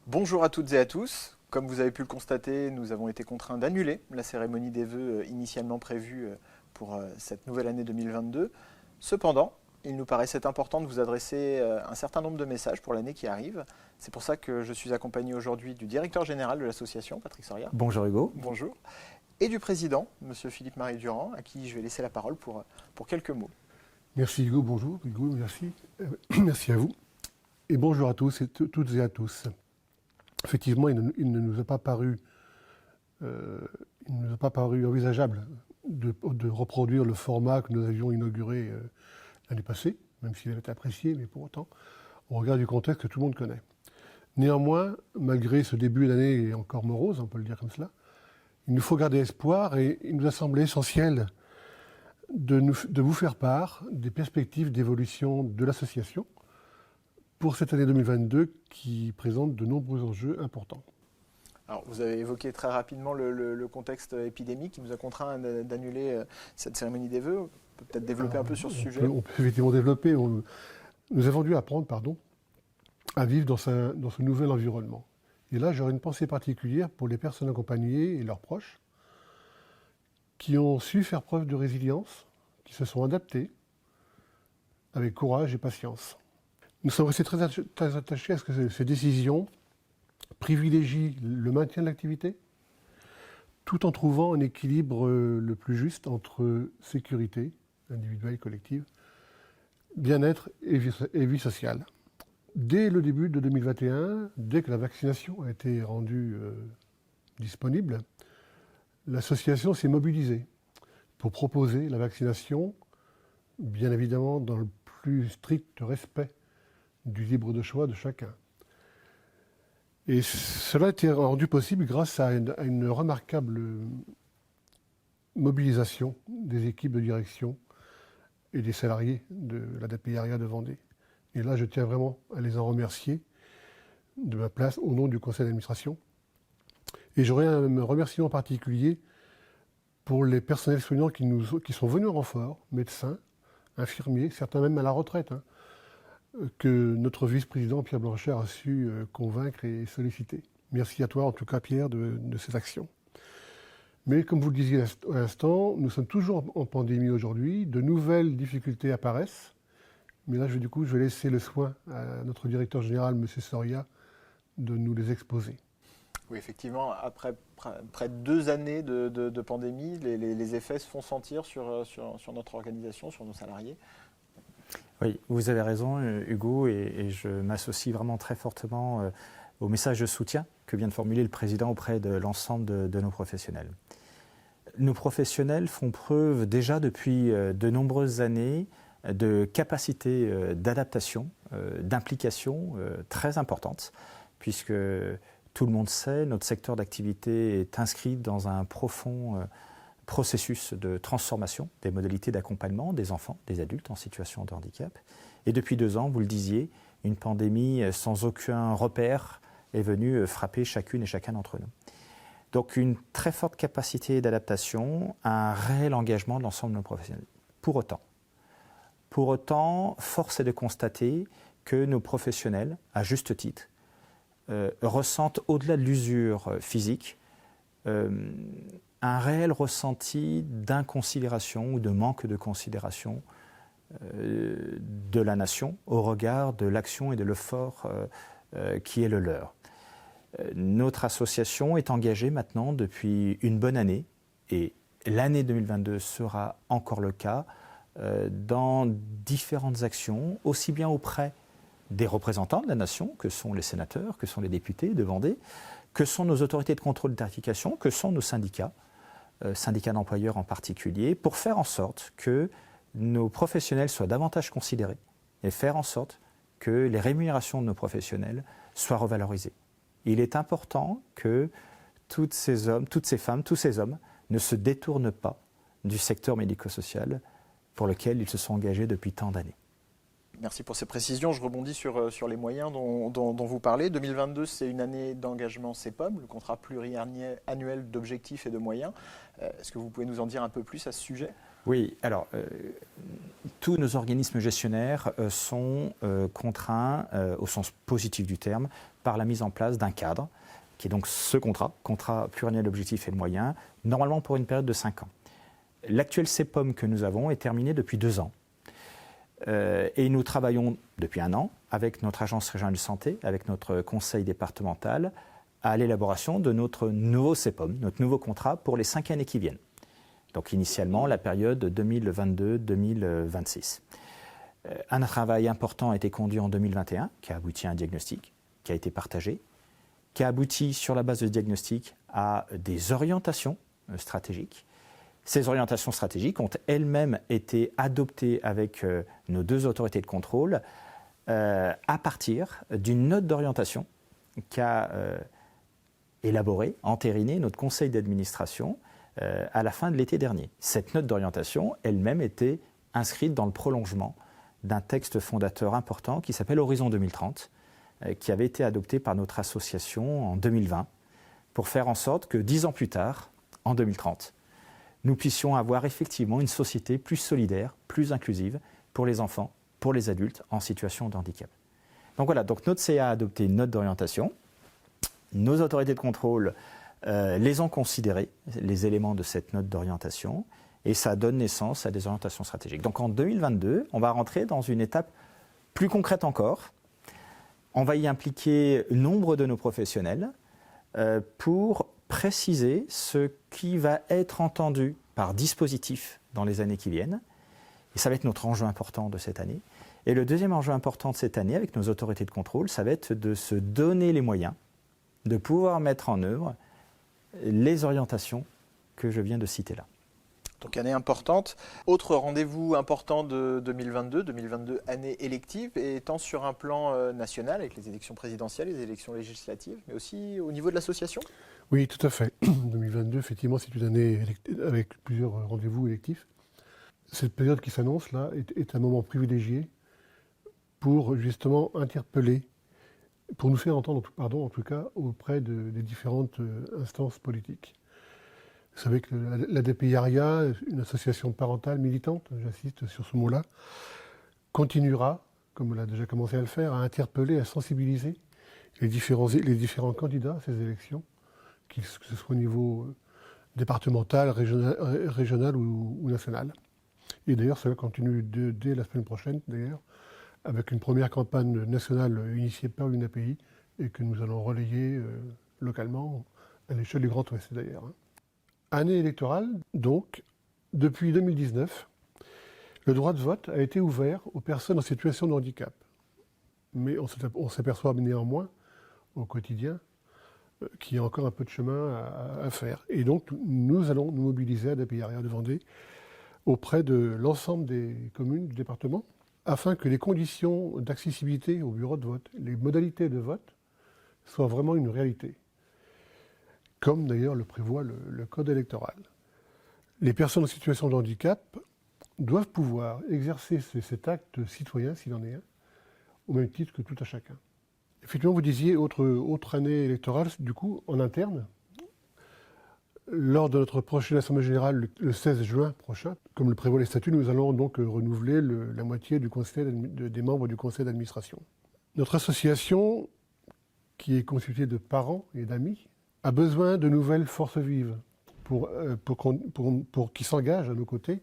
Bonjour à toutes et à tous. Comme vous avez pu le constater, nous avons été contraints d'annuler la cérémonie des vœux initialement prévue pour cette nouvelle année 2022. Cependant, il nous paraissait important de vous adresser un certain nombre de messages pour l'année qui arrive. C'est pour ça que je suis accompagné aujourd'hui du directeur général de l'association, Patrick Soria. Bonjour Hugo. Bonjour. Et du président, Monsieur Philippe-Marie Durand, à qui je vais laisser la parole pour quelques mots. Merci Hugo, bonjour. Hugo, merci. Merci à vous. Et bonjour à tous et toutes et à tous. Effectivement, il ne nous a pas paru envisageable de reproduire le format que nous avions inauguré l'année passée, même s'il avait été apprécié, mais pour autant, au regard du contexte que tout le monde connaît. Néanmoins, malgré ce début d'année encore morose, on peut le dire comme cela, il nous faut garder espoir et il nous a semblé essentiel de vous faire part des perspectives d'évolution de l'association pour cette année 2022 qui présente de nombreux enjeux importants. Alors, vous avez évoqué très rapidement le contexte épidémique qui nous a contraints d'annuler cette cérémonie des vœux. On peut peut-être développer un peu sur ce sujet. On peut effectivement développer. Nous avons dû apprendre à vivre dans ce nouvel environnement. Et là, j'aurais une pensée particulière pour les personnes accompagnées et leurs proches qui ont su faire preuve de résilience, qui se sont adaptés avec courage et patience. Nous sommes restés très attachés à ce que ces décisions privilégient le maintien de l'activité, tout en trouvant un équilibre le plus juste entre sécurité individuelle et collective, bien-être et vie sociale. Dès le début de 2021, dès que la vaccination a été rendue disponible, l'association s'est mobilisée pour proposer la vaccination, bien évidemment dans le plus strict respect du libre de choix de chacun. Et cela a été rendu possible grâce à une remarquable mobilisation des équipes de direction et des salariés de l'ADPRIA de Vendée. Et là, je tiens vraiment à les en remercier de ma place au nom du conseil d'administration. Et j'aurais un remerciement particulier pour les personnels soignants qui sont venus en renfort, médecins, infirmiers, certains même à la retraite, que notre vice-président Pierre Blanchard a su convaincre et solliciter. Merci à toi, en tout cas Pierre, de cette action. Mais comme vous le disiez à l'instant, nous sommes toujours en pandémie aujourd'hui, de nouvelles difficultés apparaissent. Mais là, je vais laisser le soin à notre directeur général, M. Soria, de nous les exposer. Oui, effectivement, après près de 2 années de pandémie, les effets se font sentir sur notre organisation, sur nos salariés. Oui, vous avez raison Hugo, et je m'associe vraiment très fortement au message de soutien que vient de formuler le président auprès de l'ensemble de nos professionnels. Nos professionnels font preuve déjà depuis de nombreuses années de capacité d'adaptation, d'implication très importante, puisque tout le monde sait, notre secteur d'activité est inscrit dans un profond processus de transformation des modalités d'accompagnement des enfants, des adultes en situation de handicap. Et depuis 2 ans, vous le disiez, une pandémie sans aucun repère est venue frapper chacune et chacun d'entre nous. Donc une très forte capacité d'adaptation, un réel engagement de l'ensemble de nos professionnels. Pour autant, force est de constater que nos professionnels, à juste titre, ressentent au-delà de l'usure physique un réel ressenti d'inconsidération ou de manque de considération de la nation au regard de l'action et de l'effort qui est le leur. Notre association est engagée maintenant depuis une bonne année, et l'année 2022 sera encore le cas, dans différentes actions, aussi bien auprès des représentants de la nation, que sont les sénateurs, que sont les députés de Vendée, que sont nos autorités de contrôle et de tarification, que sont nos syndicats, syndicats d'employeurs en particulier, pour faire en sorte que nos professionnels soient davantage considérés et faire en sorte que les rémunérations de nos professionnels soient revalorisées. Il est important que tous ces hommes, toutes ces femmes, tous ces hommes ne se détournent pas du secteur médico-social pour lequel ils se sont engagés depuis tant d'années. Merci pour ces précisions. Je rebondis sur les moyens dont vous parlez. 2022, c'est une année d'engagement CEPOM, le contrat pluriannuel d'objectifs et de moyens. Est-ce que vous pouvez nous en dire un peu plus à ce sujet ? Oui, alors tous nos organismes gestionnaires sont contraints, au sens positif du terme, par la mise en place d'un cadre, qui est donc ce contrat pluriannuel d'objectifs et de moyens, normalement pour une période de 5 ans. L'actuel CEPOM que nous avons est terminé depuis 2 ans. Et nous travaillons depuis 1 an avec notre agence régionale de santé, avec notre conseil départemental, à l'élaboration de notre nouveau CEPOM, notre nouveau contrat pour les 5 années qui viennent. Donc initialement, la période 2022-2026. Un travail important a été conduit en 2021, qui a abouti à un diagnostic, qui a été partagé, qui a abouti sur la base de ce diagnostic à des orientations stratégiques. Ces orientations stratégiques ont elles-mêmes été adoptées avec nos 2 autorités de contrôle à partir d'une note d'orientation qu'a élaborée, entérinée notre conseil d'administration à la fin de l'été dernier. Cette note d'orientation elle-même était inscrite dans le prolongement d'un texte fondateur important qui s'appelle Horizon 2030, qui avait été adopté par notre association en 2020 pour faire en sorte que 10 ans plus tard, en 2030, nous puissions avoir effectivement une société plus solidaire, plus inclusive pour les enfants, pour les adultes en situation de handicap. Donc voilà, donc notre CA a adopté une note d'orientation. Nos autorités de contrôle les ont considérés, les éléments de cette note d'orientation, et ça donne naissance à des orientations stratégiques. Donc en 2022, on va rentrer dans une étape plus concrète encore. On va y impliquer nombre de nos professionnels pour préciser ce qui va être entendu par dispositif dans les années qui viennent. Et ça va être notre enjeu important de cette année. Et le deuxième enjeu important de cette année, avec nos autorités de contrôle, ça va être de se donner les moyens de pouvoir mettre en œuvre les orientations que je viens de citer là. Donc année importante. Autre rendez-vous important de 2022 année élective, et tant sur un plan national avec les élections présidentielles, les élections législatives, mais aussi au niveau de l'association. Oui, tout à fait. 2022, effectivement, c'est une année avec plusieurs rendez-vous électifs. Cette période qui s'annonce là est un moment privilégié pour justement interpeller, pour nous faire entendre, en tout cas, auprès des différentes instances politiques. Vous savez que l'ADPIARIA, une association parentale militante, j'insiste sur ce mot-là, continuera, comme elle a déjà commencé à le faire, à interpeller, à sensibiliser les différents candidats à ces élections, que ce soit au niveau départemental, régional ou national. Et d'ailleurs, cela continue dès la semaine prochaine, d'ailleurs, avec une première campagne nationale initiée par l'UNAPI et que nous allons relayer localement à l'échelle du Grand Ouest, d'ailleurs. Année électorale, donc, depuis 2019, le droit de vote a été ouvert aux personnes en situation de handicap. Mais on s'aperçoit néanmoins, au quotidien, qu'il y a encore un peu de chemin à faire. Et donc, nous allons nous mobiliser à l'ADPIARIA de Vendée auprès de l'ensemble des communes du département, afin que les conditions d'accessibilité au bureau de vote, les modalités de vote, soient vraiment une réalité, comme d'ailleurs le prévoit le code électoral. Les personnes en situation de handicap doivent pouvoir exercer cet acte citoyen, s'il en est un, au même titre que tout à chacun. Effectivement, vous disiez autre année électorale, du coup, en interne. Lors de notre prochaine Assemblée générale, le 16 juin prochain, comme le prévoient les statuts, nous allons donc renouveler la moitié des membres du conseil d'administration. Notre association, qui est constituée de parents et d'amis, a besoin de nouvelles forces vives pour qui s'engagent à nos côtés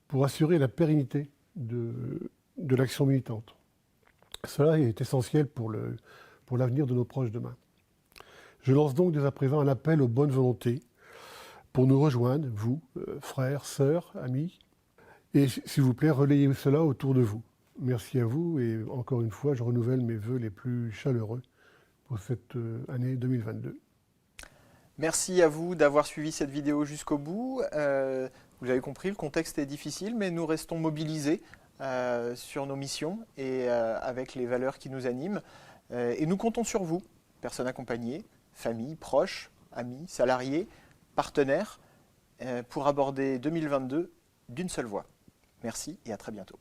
pour assurer la pérennité de l'action militante. Cela est essentiel pour l'avenir de nos proches demain. Je lance donc dès à présent un appel aux bonnes volontés pour nous rejoindre, vous, frères, sœurs, amis, et s'il vous plaît, relayez cela autour de vous. Merci à vous et encore une fois, je renouvelle mes vœux les plus chaleureux pour cette année 2022. Merci à vous d'avoir suivi cette vidéo jusqu'au bout. Vous avez compris, le contexte est difficile, mais nous restons mobilisés sur nos missions et avec les valeurs qui nous animent. Et nous comptons sur vous, personnes accompagnées, familles, proches, amis, salariés, partenaires, pour aborder 2022 d'une seule voix. Merci et à très bientôt.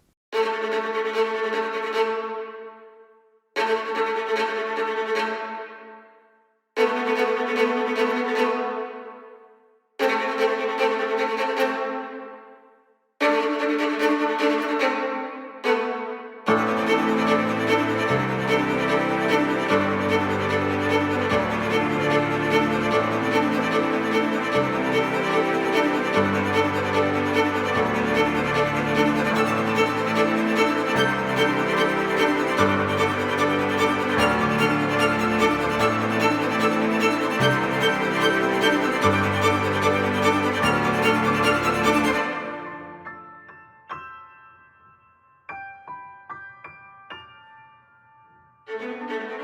Merci.